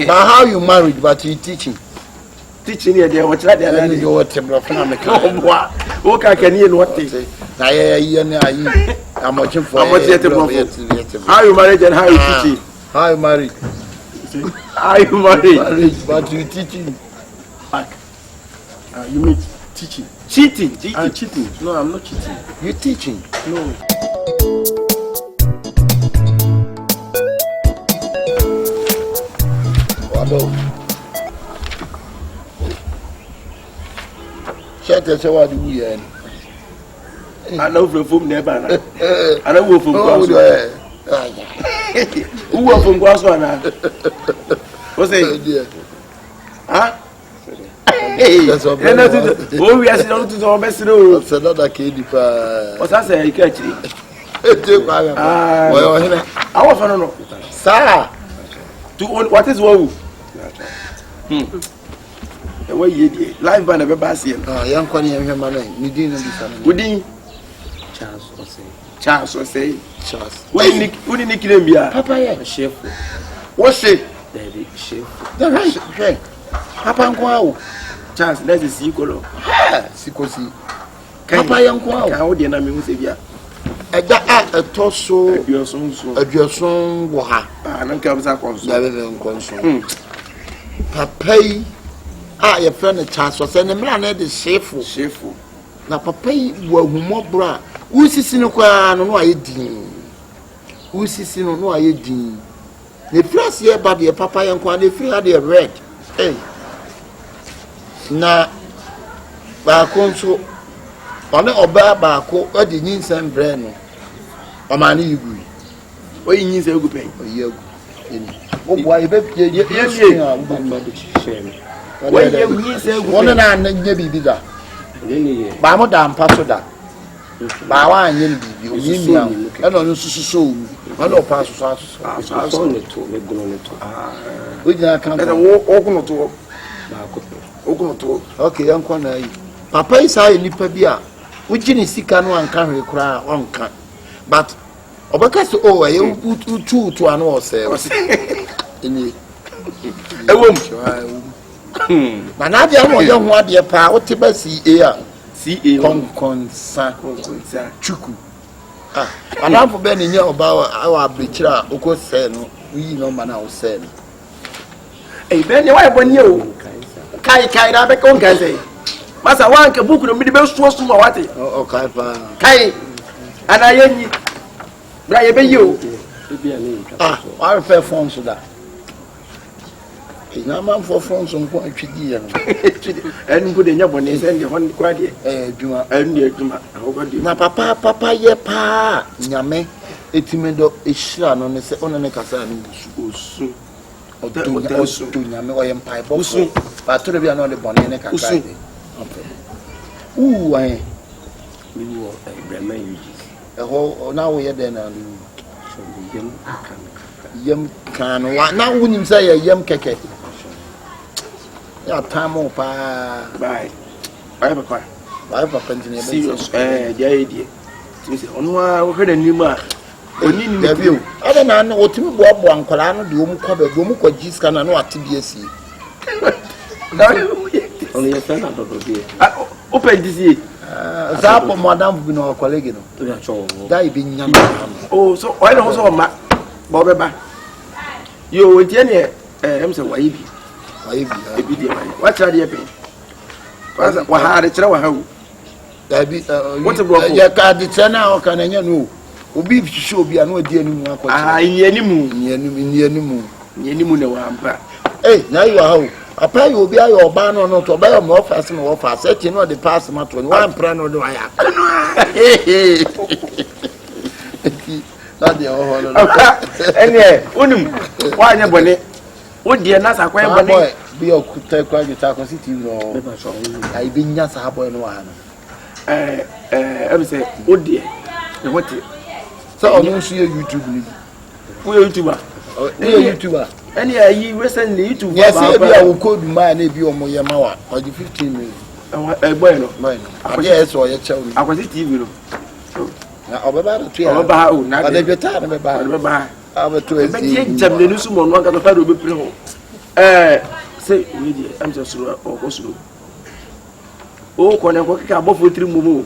But how you married, but you teaching? Teaching here, they watch that. They you what them from America. What can you what say? I'm watching for. How you married and how you teaching? How you married? How you married? But you teaching. Back. You mean teaching? Cheating. Cheating. No, I'm not cheating. You teaching? No. Shut us what do we end. I know from never. I don't go from who were from Guaswana? What's it? Huh? That's what we are saying to our best. It's another kid. What's that say? Catch it. I want to know. Sir, what is woe? The way you did. Live by the Bassian. Young Connie and her money. You didn't understand. Would Charles or say Charles. When Nick Nick Papa, chef. What's it? Daddy, chef. The right. Papa, Charles, that's a sequel. Sikosi. Papa, young Quao. How do you know me? A torso, your song, waha. And comes up on console. Papa, your friend, a chance was and the man at the chef. Now, Papa, were more bra. Who's sitting no I did. Who's sitting no I did. The first year, Baby, Papa, and Quan, they feel they red. Hey. Now, Baconso, on a Baco, or the Nins and Breno, or Mani, you agree. What you need a good pay? Oh, why, yes, one and I never be that. Bamo dam paso da. Ba wa anye bibi o yin mi an. E no nsususo o. Ma do paso so ne to me gono ne to. O jina kan. E wo oguno to. Ba ko. Oguno to. Okay, yankwa na yi. Papa isa nipa bi a wo gini sika no anka hwe kura onka. But obaka so o e utu to anu o se. Eni. E wo na na dia mo ye ho ade pa o te ba CA konkonsa chuku anamfo be ni nya oba wa abechira oko se no yi no ma na o se no be ni wa bonye o kai da be kon kai se masa wa nke buku no mi de be so ma wate o kai pa kai ana yenyi bra ye be yi o wa fe phone so da na man for France on ko atwidi ya no en go de nya bone se ndi hon kwa de adwuma en ndi adwuma ahogodi na papa ye pa nyame etimedo ehira no ne se ono ne kasa no osu odu nyame o ye mpai bo ba to de bia no de bone ne kaka de ai mi wo Ibrahim yuji ho na wo ye de na so yem kan wa na wunim say yem keke ya tamo pa bye papa continue serious dia ti onu a wo hwede nim a oni ni bio ada na na otimi boabo ankwala no de omu kwa ba omu kwa jiska na no ate bi asi oni ye fena do bi open this zapo madam bi no colleague no dai bi nyama oh so oil no so ma bo beba yo tie ne em se wayibi ebi dia wa tira dia pe wa ha de tira wa ha dabi ya ka de tira na o kan anya no obi hwehwe obi anu adi animu akọ ni animu ne wa ampa na you ha o apa yo obi ayo oba no no to ba yo mo office no office eti no the pass mato ni wa mpra no do aya na dia ho no ene onum wa anya bone wo die na sakwa e bone bi okuta kwa gita ko city no ai bi nya sa boy no wa no em say wo die e wote so onu su YouTube ni wo YouTuber YouTuber ene ayi recently YouTube ba ba bi a wo code ma na bi omo ye ma wa o di 15 million boy no akwai eso ye chew ni akwai TV no na obaba to ya obaba o na de beta na beba beba abeto ezi be tie jam ne nusu mo no anga to fa do be pre ho say media I'm just or go slow. Oh, kone ko kika bofo tiri mumu.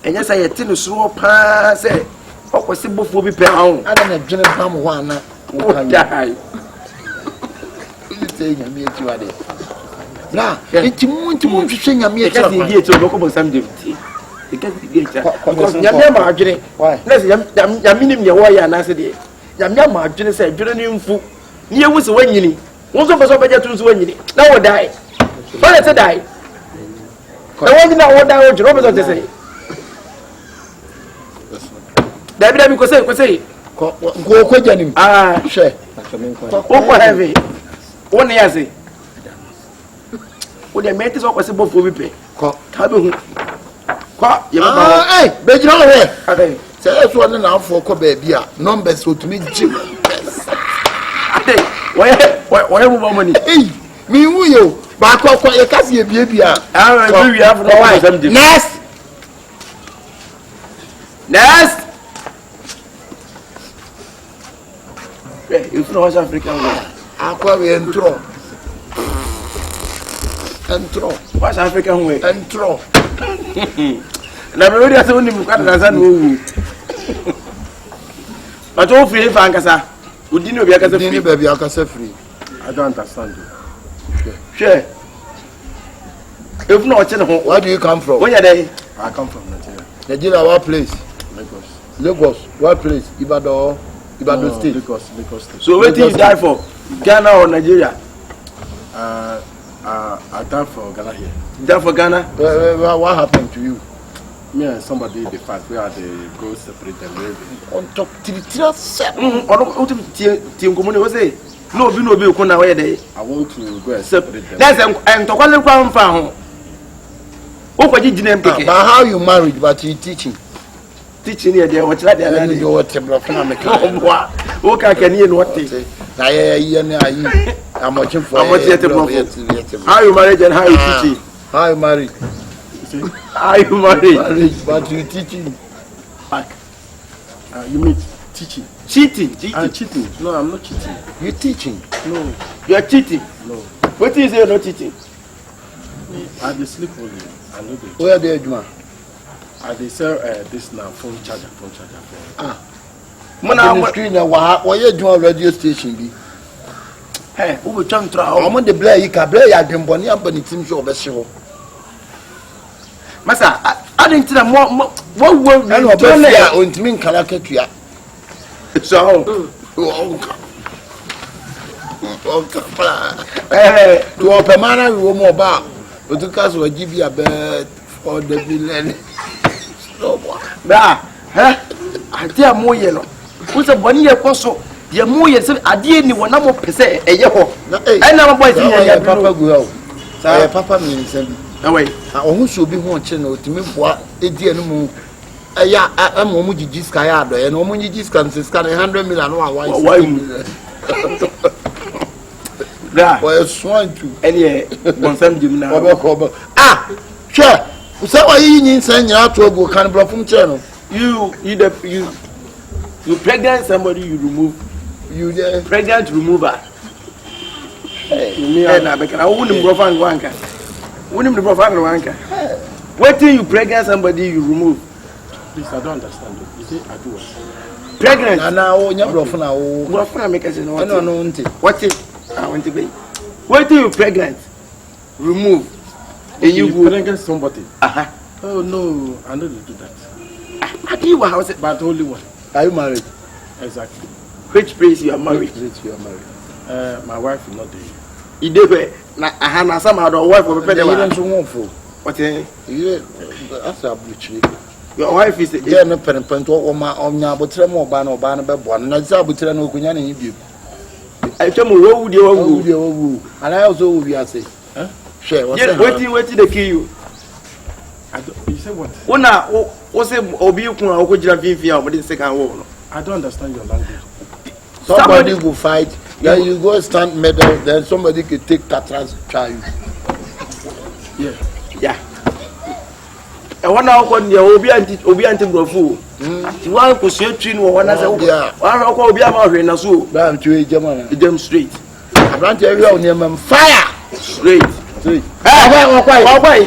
Enya say ye tin so pa say o kwese bofo bi pe ahun. Ada na dwene pam ho ana. O dai. Say nyame etu ade. Na, entimu hwehwe nyame etu. Kasi die etu no ko bo sam demti. Kasi die etu. Because nyame ma adwene. Na say nyame nim ye wo ya na say de. Nyame ma adwene say adwene ni mfu. Ni ewu se wanyini. Won so beso beje tun so wanyini. Na wo dai. Why say die? The one that what I want to say. David, go say. Go Janim. Ah, share. Oh, heavy. 1 year say. What the mate is all possible for me. Kabu. Hey, but you know where? Okay. Say that's one now for Kobe beer. Numbers so to me, Jim. Why money? Hey, me who you? Back up for your cassie, baby. I we have no wife. Nest. If no West African way, Aqua entro. West African way. Entro. Na me ready to nim kwada na san wo. But o free fan kasa. Udini obi akasa free. Udini baby akasa free. I don't understand you. Sure. If not, where do you come from? Where are they? I come from Nigeria. Nigeria, what place? Lagos. What place? Ibadan State. Lagos State. So where did you die for? Ghana or Nigeria? I died for Ghana here. You died for Ghana? What happened to you? Me and somebody the fight. We had to go separate them. On top, no, be kuna where they. I want to go and separate them. That's and to call them from. But how you married but you teaching? Teaching here there what like that you what can you what I'm watching for how you married and how you teaching? How you married? How you married but you teaching? You mean teaching? Cheating. Cheating. No, I'm not cheating. You're teaching? No. You're cheating? No. What is you're not cheating? I dey sleep only. I know the. Where are you, man? I dey sell this now phone charger. Ah. Man, I'm on the screen now. Why you doing radio station be? Hey, who will come to our? I'm on the Blair. You can Blair. You can bonny up on the team show. Best show. Masa, I didn't tell them what will I know better on to me Kalakakia. So, to open manner, we were more about, but to cast will give you a bed for the villain. So, I tell more yellow. Who's a 1 year also? The more years, I didn't want no per se a year. I never boys here, Papa go out. Papa means away. I almost should be watching to me what a dear no. I'm Omuji Jiskayado, and Omuji Jiskan says 100 million. Why? Well, swine to any one some gym now. Ah, sure. So, why you need send you out to go can block from channel? You pregnant somebody, you remove. You there pregnant remover. Hey, me and I wouldn't go find one car. Wouldn't go find one car. Wait till you pregnant somebody, you remove. Please, I don't understand you. You say I do what? Pregnant. And now, you're broken now. What make us know? I don't know. What is I want to be? Wait till you pregnant. Remove. And you go pregnant somebody. Oh no, I don't do that. I do house it, but only one. Are you married? Exactly. Which place you are married? Which place you are married? My wife is not there. You did na I have some other wife for the you don't want for. What you that's a butchery. Your wife is a no parent or my onya but tremo ban or ban about one. Na zabutra no kunya na yibi. I tell you what would you and I also will be say. Huh? Share what waiting the kill you. You say what? Una what's it obi kun okojira vivia but the second war. I don't understand your language. Somebody will fight, then you go stand medal, then somebody can take Tatras try you. Yeah. I want to go near Obi anti Brofu. You want to see a train or one as a one or be a married and so. I'm to a German, them straight. Abrante area on your fire. Straight. Why,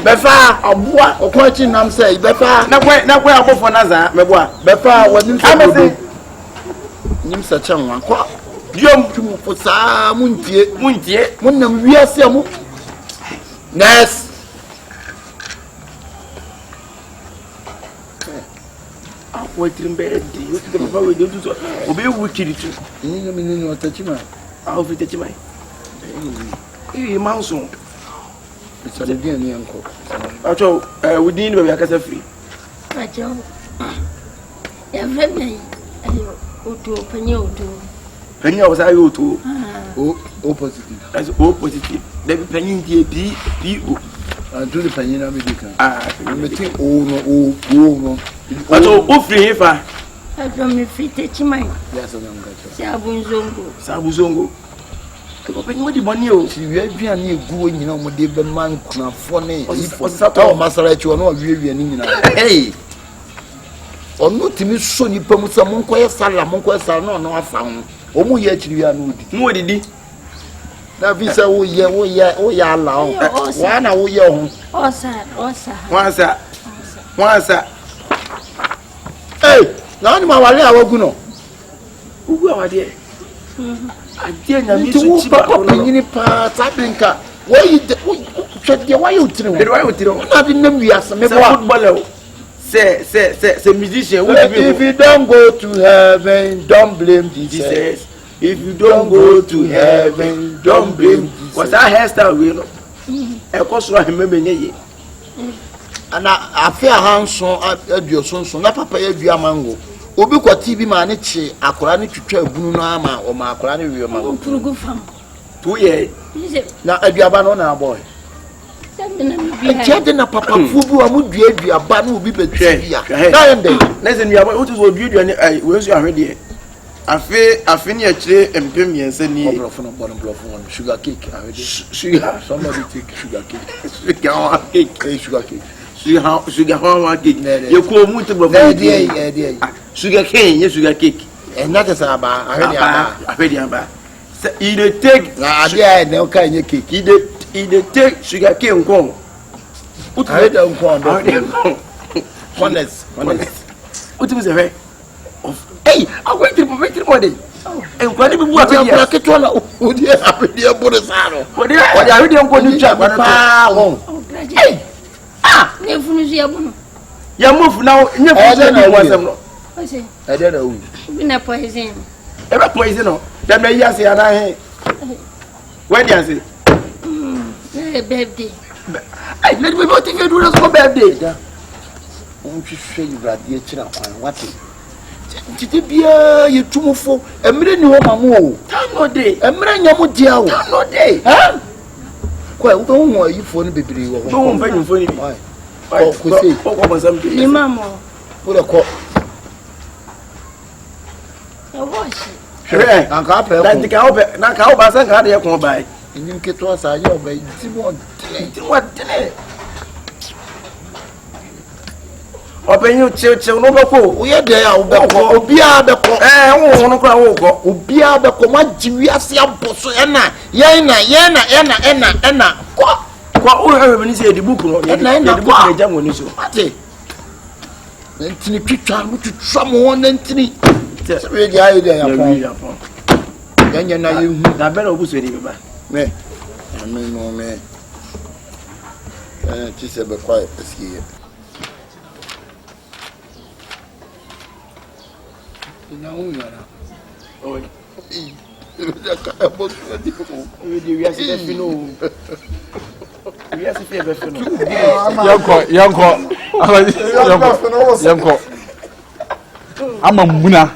Befa, a boy, or quite nam say, Befa, not where I go for Naza, Befa, what you say? Nim such a one. Jump to for some Muntie, Munam, we are some. Yes. Wait in bed, you don't do. Obey wicked too. You mean touch my. I'll be touching my. Mouse. It's a good uncle. I would need to be a casa free. I don't. Every Penny was I go to. Oh, positive. As all positive. Then penny P.O. And do the penny American. I'm a thing. Oh, but oh, free if I don't me fit touch my. Yes, I'm going to Sabuzongo. What do you want you? See, we are near going, you know, with the man funny. Oh, Master, you are not really an Hey! Or not to me, so you promise some Monquay Salamon, no, I found. Oh, my, yet you are not. What did he? Now, we say, oh, yeah, allow. One hour, young. Oh, sir. Once, hey, now my Walla, who are there? I didn't know Papa Penny Parts. I think, why you I didn't know we are some footballer. Say, musician, if you don't go to heaven, don't blame Jesus. If you don't go to heaven, don't blame Jesus. What's our hairstyle, will? Of course, I remember. And I fear handsome at your son, so not Papa, you are mango. Obi kwa TV manichi akola ni twetwa ebunu no ama o ma akola ni wi o ma purugu fam 2 years na aduaba no na boy na papa fubu amudua aduaba no obi betwia na yende na se nuaba o tuzo obi aduane ai we so ahwede afi ni akire empem yense ni obrofo no sugar cake ahwede sugar somebody take sugar cake sugar cake sugar how cake you ko mu to bro sugar cane yes sugar cake and that is aba ahwede aba you dey take na ade na o kan ye cake you dey take sugar cane nko ahwede nko honest what is it hey I wait to body and kwani bi bu abia keto na o dey abia body saro o dey ahwede nko ni twa hey ne funu ya bunu ya move now ne funu ni wasem no ose e dey na wu bi na poison e ba poison no dem na yase ya na he when you say birthday ai let me go take you for birthday da on hwehwe ibrade e kira kwan wate titi bia ye tumufo emre ni wo mamo o no dey emre nyamo dia o no dey ha kwa wo ho ayifo no bebere wo ho wo mfa nyimfo ni bi oh kwese ko something ni mamo wo le ko e washi sure anka pe ko na ka oba san ka de ko bai nyim ke to asa ye oba ti mo tene openyu chill no beko wo ye de ya wo beko obia beko wo no kra wo ko obia beko ma jiwi ase aboso ena kwa o have ni say the book no the book na jam ni so ate ntini twitwa mo twitwa mo won ntini se we di ayi de ya pon yanya na ye hu na be na obuso ni beba me no me ti se be kwa eski ina unyara oi ya ka bosu di ko we ya se fino we se fe be fino yanko ama muna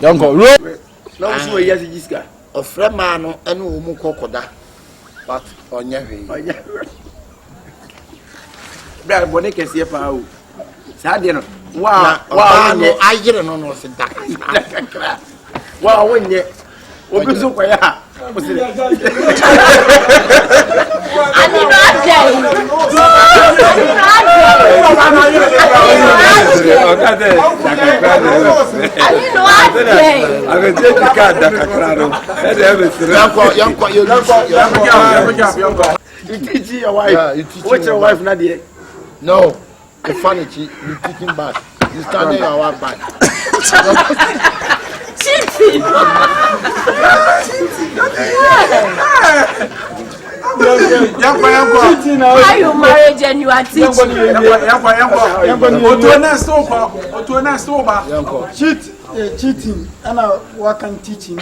yanko no so we ya se jiska ofre ma no ene wo mu kokoda but onya hwe bra bone kese pa o sa de no wa no ayire no se da wa wonye obi so kwa ya You teach your wife. What's your wife, Nadia? No, the funny you teaching back. You standing your wife back. Cheating. Why you married and you are teaching? Cheating, and I work and teaching.